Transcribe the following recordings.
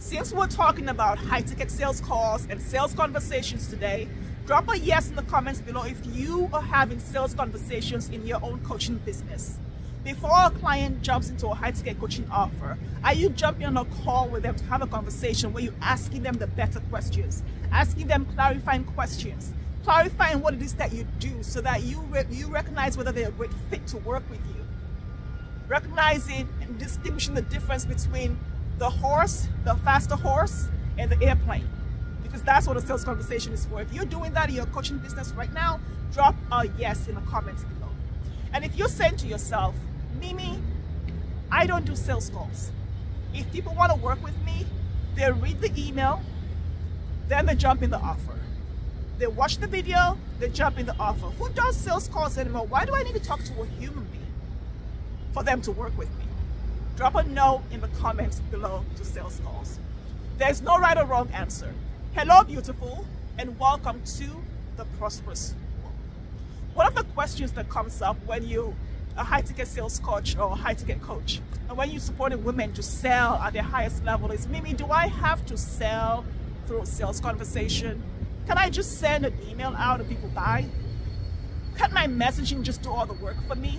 Since we're talking about high-ticket sales calls and sales conversations today, drop a yes in the comments below if you are having sales conversations in your own coaching business. Before a client jumps into a high-ticket coaching offer, are you jumping on a call with them to have a conversation where you're asking them the better questions, asking them clarifying questions, clarifying what it is that you do so that you recognize whether they're a great fit to work with you, recognizing and distinguishing the difference between the horse, the faster horse, and the airplane, because that's what a sales conversation is for. If you're doing that in your coaching business right now, drop a yes in the comments below. And if you're saying to yourself, Mimi, I don't do sales calls. If people want to work with me, they read the email, then they jump in the offer. They watch the video, they jump in the offer. Who does sales calls anymore? Why do I need to talk to a human being for them to work with me? Drop a no in the comments below to sales calls. There's no right or wrong answer. Hello, beautiful, and welcome to the Prosperous World. One of the questions that comes up when you're a high-ticket sales coach or a high-ticket coach, and when you're supporting women to sell at their highest level is, Mimi, do I have to sell through a sales conversation? Can I just send an email out and people buy? Can't my messaging just do all the work for me?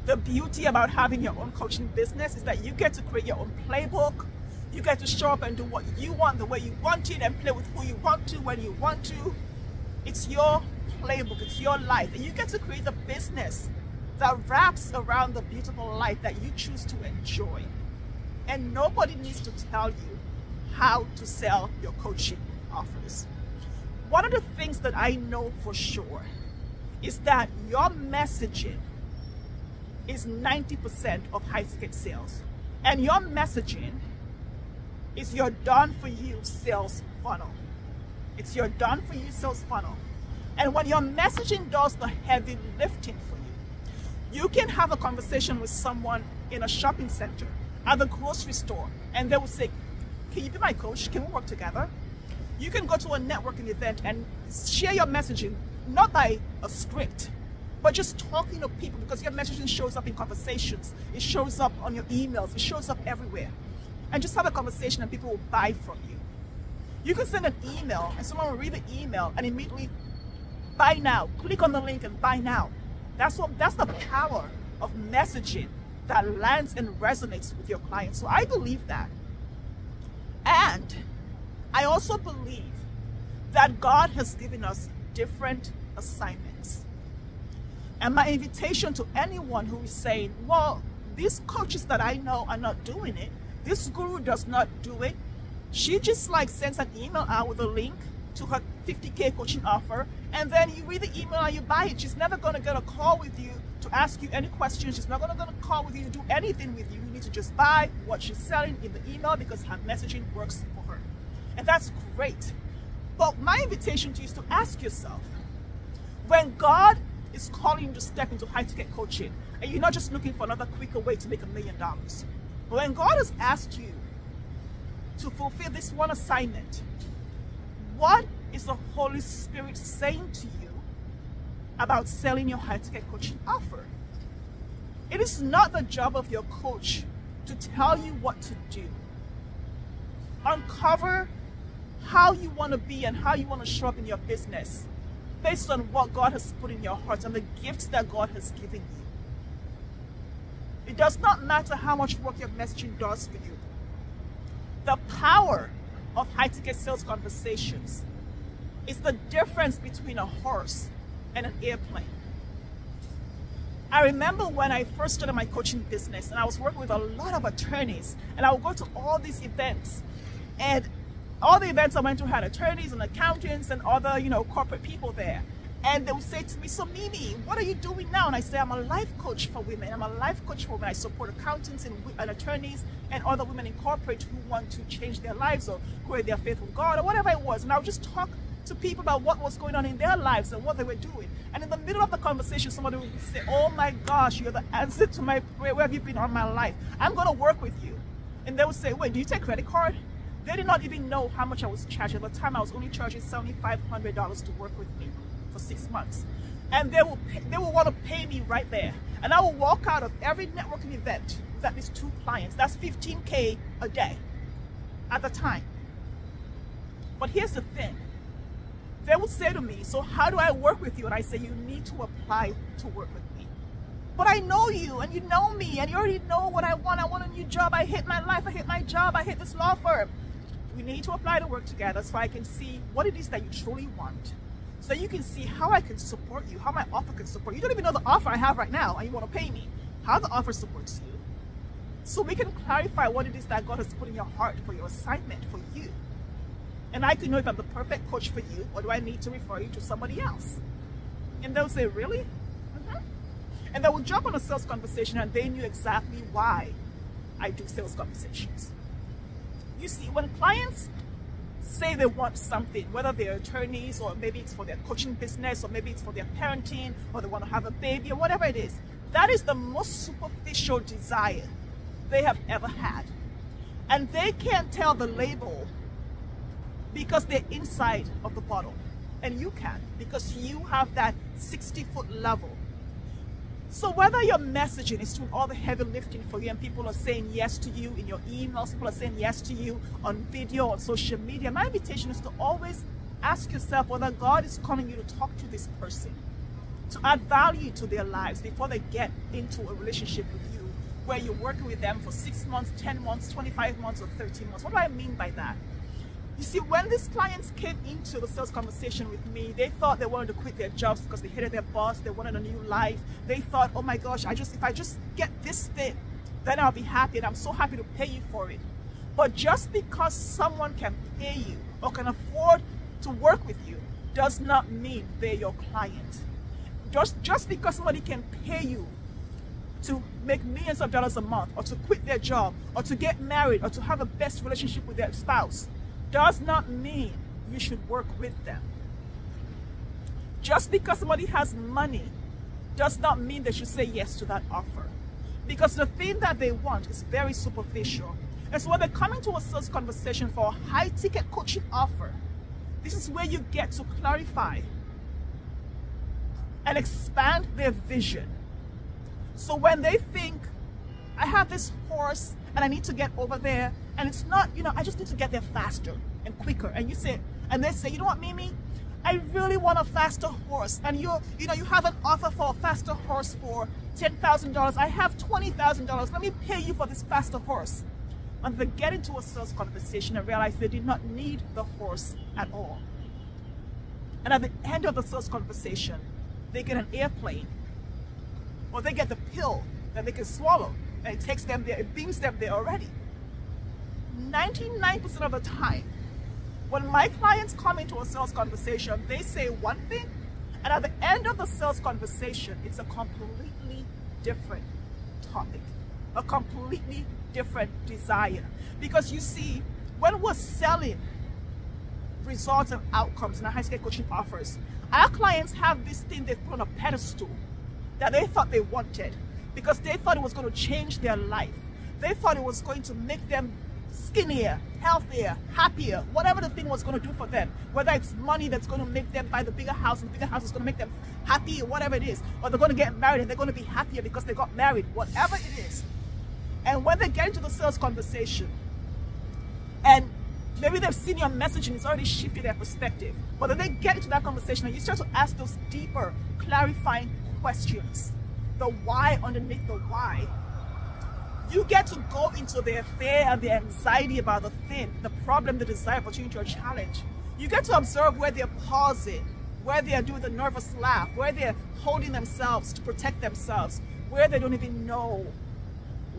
The beauty about having your own coaching business is that you get to create your own playbook. You get to show up and do what you want, the way you want it, and play with who you want to, when you want to. It's your playbook, it's your life. And you get to create a business that wraps around the beautiful life that you choose to enjoy. And nobody needs to tell you how to sell your coaching offers. One of the things that I know for sure is that your messaging is 90% of high-ticket sales. And your messaging is your done-for-you sales funnel. It's your done-for-you sales funnel. And when your messaging does the heavy lifting for you, you can have a conversation with someone in a shopping center, at the grocery store, and they will say, can you be my coach? Can we work together? You can go to a networking event and share your messaging, not by a script, but just talking to people, because your messaging shows up in conversations. It shows up on your emails. It shows up everywhere. And just have a conversation and people will buy from you. You can send an email and someone will read the email and immediately buy now. Click on the link and buy now. That's the power of messaging that lands and resonates with your clients. So I believe that. And I also believe that God has given us different assignments. And my invitation to anyone who is saying, well, these coaches that I know are not doing it, this guru does not do it, she just like sends an email out with a link to her 50K coaching offer, and then you read the email and you buy it. She's never going to get a call with you to ask you any questions. She's not going to get a call with you to do anything with you. You need to just buy what she's selling in the email because her messaging works for her. And that's great. But my invitation to you is to ask yourself, when God is calling you to step into high-ticket coaching, and you're not just looking for another quicker way to make $1 million. But when God has asked you to fulfill this one assignment, what is the Holy Spirit saying to you about selling your high-ticket coaching offer? It is not the job of your coach to tell you what to do. Uncover how you want to be and how you want to show up in your business based on what God has put in your heart and the gifts that God has given you. It does not matter how much work your messaging does for you. The power of high-ticket sales conversations is the difference between a horse and an airplane. I remember when I first started my coaching business and I was working with a lot of attorneys, and I would go to all these events, and all the events I went to had attorneys and accountants and other, corporate people there. And they would say to me, so Mimi, what are you doing now? And I say, I'm a life coach for women. I'm a life coach for women. I support accountants and attorneys and other women in corporate who want to change their lives or grow their faith with God or whatever it was. And I would just talk to people about what was going on in their lives and what they were doing. And in the middle of the conversation, somebody would say, oh my gosh, you're the answer to my prayer. Where have you been all my life? I'm going to work with you. And they would say, wait, do you take credit card? They did not even know how much I was charging. At the time, I was only charging $7,500 to work with me for 6 months. And they will want to pay me right there. And I will walk out of every networking event with at least 2 clients. That's $15K a day. at the time. But here's the thing. They would say to me, so how do I work with you? And I say, you need to apply to work with me. But I know you, and you know me, and you already know what I want. I want a new job. I hate my life. I hate my job. I hate this law firm. We need to apply to work together so I can see what it is that you truly want. So you can see how I can support you, how my offer can support you. You don't even know the offer I have right now, and you want to pay me. How the offer supports you. So we can clarify what it is that God has put in your heart for your assignment for you. And I can know if I'm the perfect coach for you, or do I need to refer you to somebody else? And they'll say, really? And they will jump on a sales conversation, and they knew exactly why I do sales conversations. You see, when clients say they want something, whether they're attorneys, or maybe it's for their coaching business, or maybe it's for their parenting, or they want to have a baby, or whatever it is, that is the most superficial desire they have ever had. And they can't tell the label because they're inside of the bottle. And you can, because you have that 60-foot level. So whether your messaging is doing all the heavy lifting for you and people are saying yes to you in your emails, people are saying yes to you on video, on social media, my invitation is to always ask yourself whether God is calling you to talk to this person, to add value to their lives before they get into a relationship with you, where you're working with them for 6 months, 10 months, 25 months, or 13 months. What do I mean by that? You see, when these clients came into the sales conversation with me, they thought they wanted to quit their jobs because they hated their boss, they wanted a new life. They thought, oh my gosh, if I just get this thing, then I'll be happy, and I'm so happy to pay you for it. But just because someone can pay you or can afford to work with you does not mean they're your client. Just because somebody can pay you to make millions of dollars a month, or to quit their job, or to get married, or to have a best relationship with their spouse, does not mean you should work with them. Just because somebody has money does not mean they should say yes to that offer. Because the thing that they want is very superficial. And so when they come into a sales conversation for a high-ticket coaching offer, this is where you get to clarify and expand their vision. So when they think, I have this horse and I need to get over there, and it's not, I just need to get there faster and quicker. And they say, you know what, Mimi? I really want a faster horse. And you have an offer for a faster horse for $10,000. I have $20,000. Let me pay you for this faster horse. And they get into a sales conversation and realize they did not need the horse at all. And at the end of the sales conversation, they get an airplane, or they get the pill that they can swallow, and it takes them there, it beams them there already. 99% of the time, when my clients come into a sales conversation, they say one thing, and at the end of the sales conversation, it's a completely different topic, a completely different desire. Because you see, when we're selling results and outcomes in our high-ticket coaching offers, our clients have this thing they put on a pedestal that they thought they wanted, because they thought it was going to change their life. They thought it was going to make them skinnier, healthier, happier, whatever the thing was going to do for them. Whether it's money that's going to make them buy the bigger house, and the bigger house is going to make them happy, or whatever it is. Or they're going to get married and they're going to be happier because they got married, whatever it is. And when they get into the sales conversation, and maybe they've seen your messaging, it's already shifted their perspective. But then they get into that conversation and you start to ask those deeper, clarifying questions. The why underneath the why. You get to go into their fear and their anxiety about the thing, the problem, the desire, opportunity, or challenge. You get to observe where they're pausing, where they're doing the nervous laugh, where they're holding themselves to protect themselves, where they don't even know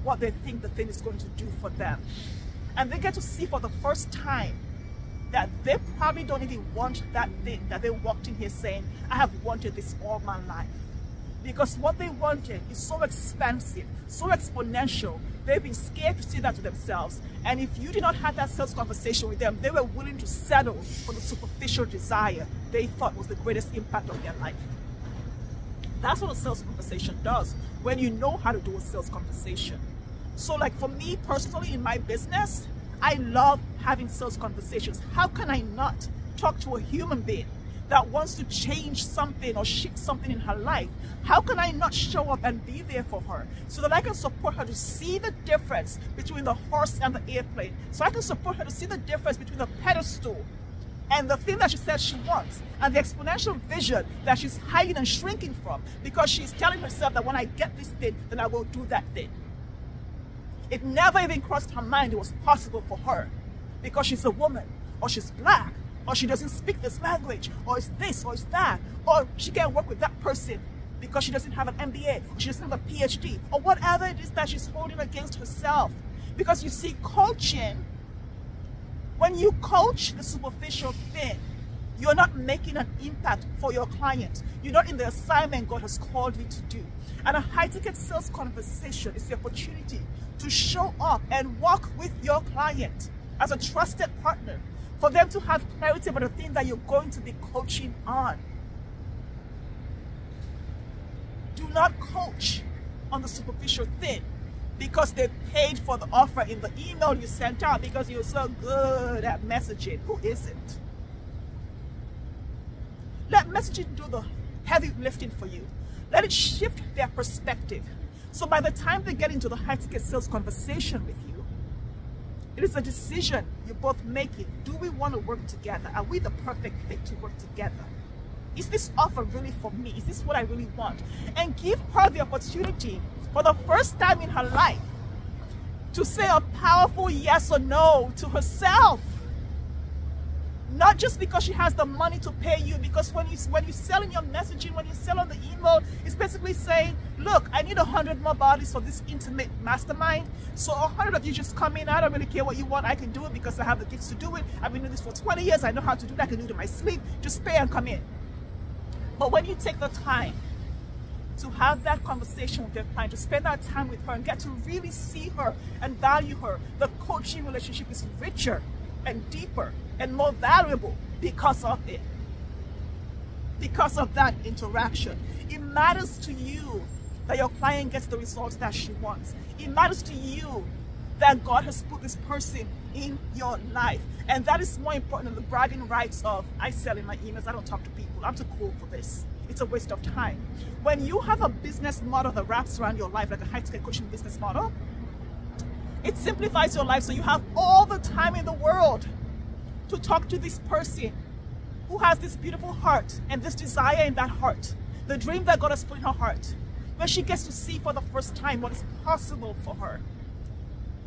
what they think the thing is going to do for them. And they get to see for the first time that they probably don't even want that thing that they walked in here saying, I have wanted this all my life. Because what they wanted is so expansive, so exponential, they've been scared to see that to themselves. And if you did not have that sales conversation with them, they were willing to settle for the superficial desire they thought was the greatest impact on their life. That's what a sales conversation does, when you know how to do a sales conversation. So like for me personally in my business, I love having sales conversations. How can I not talk to a human being that wants to change something or shift something in her life, how can I not show up and be there for her so that I can support her to see the difference between the horse and the airplane? So I can support her to see the difference between the pedestal and the thing that she says she wants, and the exponential vision that she's hiding and shrinking from, because she's telling herself that when I get this thing, then I will do that thing. It never even crossed her mind it was possible for her, because she's a woman, or she's black, or she doesn't speak this language, or it's this, or it's that, or she can't work with that person because she doesn't have an MBA, or she doesn't have a PhD, or whatever it is that she's holding against herself. Because you see, coaching, when you coach the superficial thing, you're not making an impact for your clients. You're not in the assignment God has called you to do. And a high-ticket sales conversation is the opportunity to show up and walk with your client as a trusted partner, for them to have clarity about the thing that you're going to be coaching on. Do not coach on the superficial thing because they paid for the offer in the email you sent out because you're so good at messaging. Who isn't? Let messaging do the heavy lifting for you. Let it shift their perspective. So by the time they get into the high-ticket sales conversation with you, it is a decision you're both making. Do we want to work together? Are we the perfect fit to work together? Is this offer really for me? Is this what I really want? And give her the opportunity for the first time in her life to say a powerful yes or no to herself. Not just because she has the money to pay you, because when you sell in your messaging, when you sell on the email, it's basically saying, look, I need 100 more bodies for this intimate mastermind. So 100 of you just come in. I don't really care what you want. I can do it because I have the gifts to do it. I've been doing this for 20 years. I know how to do it. I can do it in my sleep. Just pay and come in. But when you take the time to have that conversation with your client, to spend that time with her and get to really see her and value her, the coaching relationship is richer and deeper and more valuable because of it. Because of that interaction. It matters to you that your client gets the results that she wants. It matters to you that God has put this person in your life. And that is more important than the bragging rights of, I sell in my emails, I don't talk to people, I'm too cool for this. It's a waste of time. When you have a business model that wraps around your life, like a high-ticket coaching business model, it simplifies your life so you have all the time in the world to talk to this person who has this beautiful heart and this desire in that heart, the dream that God has put in her heart, where she gets to see for the first time what is possible for her.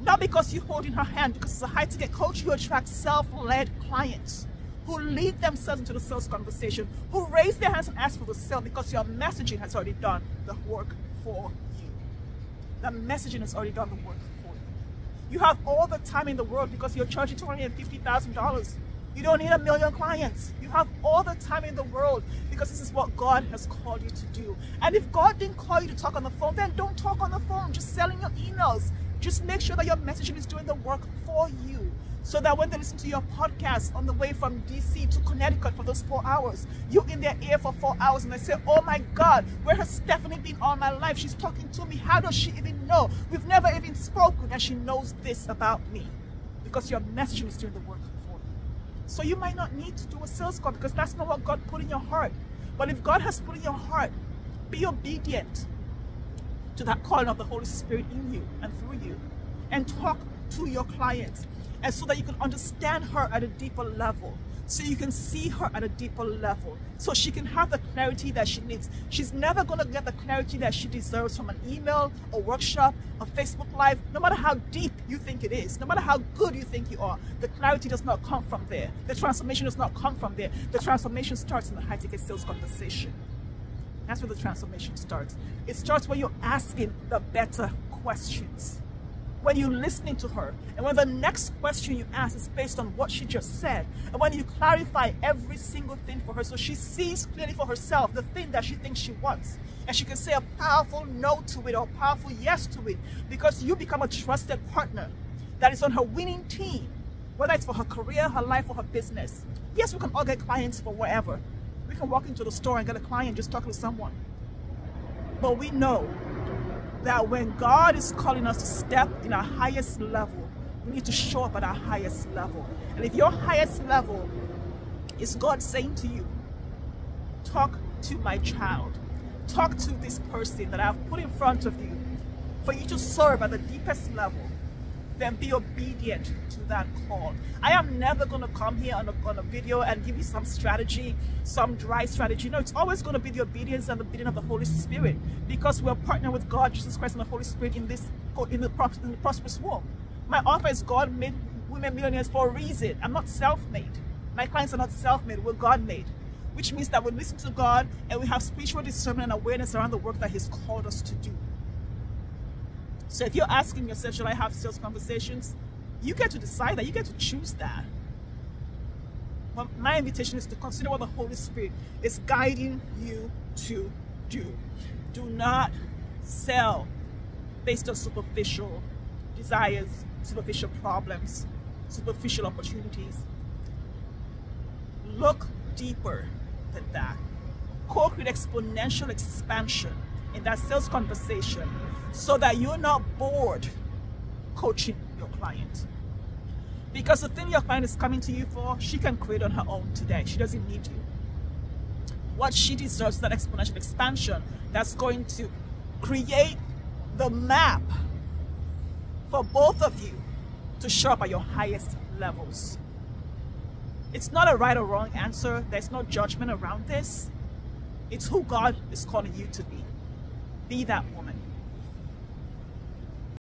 Not because you hold in her hand, because as a high-ticket coach, you attract self-led clients who lead themselves into the sales conversation, who raise their hands and ask for the sale because your messaging has already done the work for you. The messaging has already done the work for you. You have all the time in the world because you're charging $250,000. You don't need 1 million clients. You have all the time in the world because this is what God has called you to do. And if God didn't call you to talk on the phone, then don't talk on the phone. Just sell in your emails. Just make sure that your messaging is doing the work for you, so that when they listen to your podcast on the way from DC to Connecticut for those 4 hours, you're in their ear for 4 hours and they say, oh my God, where has Stephanie been all my life? She's talking to me. How does she even know? We've never even spoken and she knows this about me, because your messaging is doing the work for you. So you might not need to do a sales call because that's not what God put in your heart. But if God has put in your heart, be obedient to that calling of the Holy Spirit in you and through you, and talk to your clients, and so that you can understand her at a deeper level, so you can see her at a deeper level, so she can have the clarity that she needs. She's never going to get the clarity that she deserves from an email, a workshop, a Facebook Live. No matter how deep you think it is, no matter how good you think you are, the clarity does not come from there. The transformation does not come from there. The transformation starts in the high-ticket sales conversation. That's where the transformation starts. It starts when you're asking the better questions, when you're listening to her, and when the next question you ask is based on what she just said, and when you clarify every single thing for her so she sees clearly for herself the thing that she thinks she wants, and she can say a powerful no to it or a powerful yes to it, because you become a trusted partner that is on her winning team, whether it's for her career, her life, or her business. Yes, we can all get clients for wherever. We can walk into the store and get a client just talking to someone. But we know that when God is calling us to step in our highest level, we need to show up at our highest level. And if your highest level is God saying to you, talk to my child, talk to this person that I've put in front of you for you to serve at the deepest level, then be obedient to that call. I am never going to come here on a video and give you some strategy, some dry strategy. No, it's always going to be the obedience and the leading of the Holy Spirit, because we're partnering with God, Jesus Christ, and the Holy Spirit in the prosperous womb. My offer is God made women millionaires for a reason. I'm not self-made. My clients are not self-made. We're God-made, which means that we listen to God and we have spiritual discernment and awareness around the work that He's called us to do. So if you're asking yourself, should I have sales conversations? You get to decide that. You get to choose that. But my invitation is to consider what the Holy Spirit is guiding you to do. Do not sell based on superficial desires, superficial problems, superficial opportunities. Look deeper than that. Co-create exponential expansion in that sales conversation, so that you're not bored coaching your client. Because the thing your client is coming to you for, she can create on her own today. She doesn't need you. What she deserves is that exponential expansion that's going to create the map for both of you to show up at your highest levels. It's not a right or wrong answer. There's no judgment around this. It's who God is calling you to be. Be that woman.